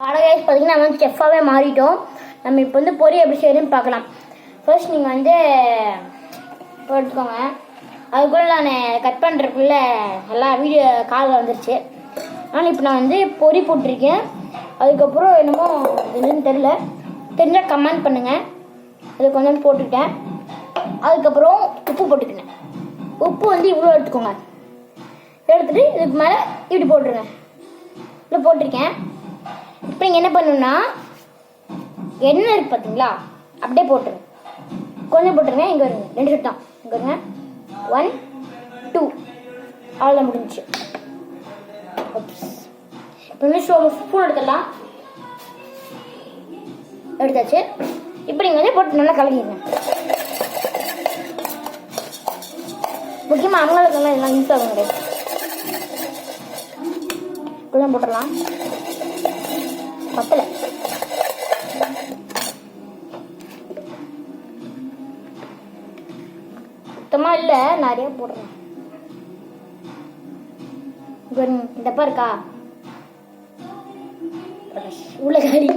Guys பார்த்தீங்கன்னா நம்ம வந்து செஃப்பாகவே மாறிட்டோம். நம்ம இப்போ வந்து பொரி எப்படி செய்யணும்னு பார்க்கலாம். ஃபர்ஸ்ட் நீங்கள் வந்து எடுத்துக்கோங்க. அதுக்குள்ளே நான் கட் பண்ணுறதுக்குள்ள எல்லா வீடியோ காலில் வந்துருச்சு. ஆனால் இப்போ நான் வந்து பொரி போட்டிருக்கேன். அதுக்கப்புறம் என்னமோ எதுன்னு தெரிஞ்சால் கமெண்ட் பண்ணுங்கள். அது கொஞ்சம் போட்டுக்கிட்டேன். அதுக்கப்புறம் உப்பு போட்டுக்கினேன். உப்பு வந்து இவ்வளோ எடுத்துக்கோங்க. எடுத்துகிட்டு இதுக்கு மேலே இப்படி போட்டுருங்க. இவ்வளோ போட்டிருக்கேன். இப்போ நீங்கள் என்ன பண்ணணும்னா எண்ணெய் இருக்குது பார்த்தீங்களா, அப்படியே போட்டுருங்க. கொஞ்சம் போட்டுருங்க. இங்கே வருங்க 2 செட் தான். இங்கே வருங்க 1 2 அவ்வளோ முடிஞ்சிச்சு. இப்போ வந்து ஸ்பூன் எடுத்துடலாம். எடுத்தாச்சு. இப்போ நீங்கள் வந்து போட்டு நல்லா கலக்கிடுங்க. முக்கியமாக அவங்களுக்கெல்லாம் இதெல்லாம் யூஸ் ஆகும் கிடையாது. இப்படிதான் போட்டுடலாம். பத்தலை சுத்தமா இல்லை, நிறைய போடுறேன். டப்பா இருக்கா உள்ள காலி.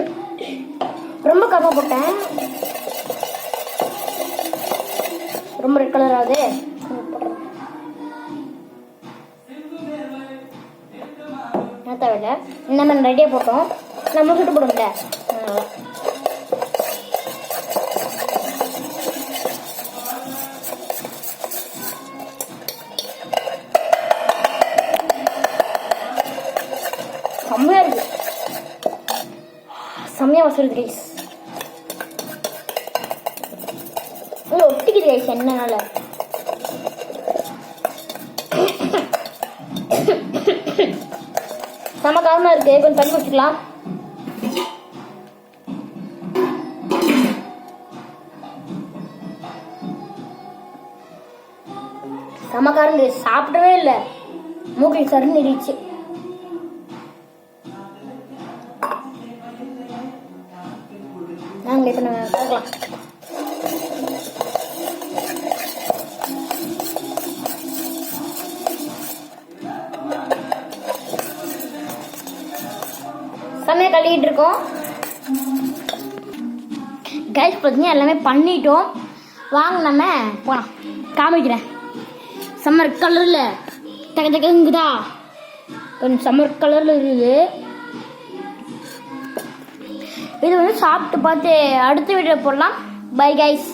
ரொம்ப கம்மா போட்டேன். ரொம்ப ரெட் கலர் ஆகுது. தேவையில்லை. நம்ம ரெடியாக போட்டோம். நம்ம சுட்டு போடும்ல செம்மையா இருக்கு. செம்மையா வசூல் கைஸ். ஒட்டிக்குது கைஸ் என்னனால. செம்ம காரமாக இருக்கு. கொஞ்சம் தண்ணி வச்சுக்கலாம். செம்மக்காரங்க சாப்பிடவே இல்லை. மூக்கில் சருன்னு இடிச்சு. நாங்கள் இப்போ நம்ம பார்க்கலாம். செம்மையாக கழுவிட்டு இருக்கோம் கைஸ். பார்த்தீங்கன்னா எல்லாமே பண்ணிட்டோம். வாங்க நம்ம போகலாம். காமிக்கிறேன். சம்மர் கலரில் தகுங்குதா, கொஞ்சம் சம்மர் கலரில் இருக்குது. இது வந்து சாப்பிட்டு பார்த்து அடுத்த வீடியோ போடலாம். Bye guys.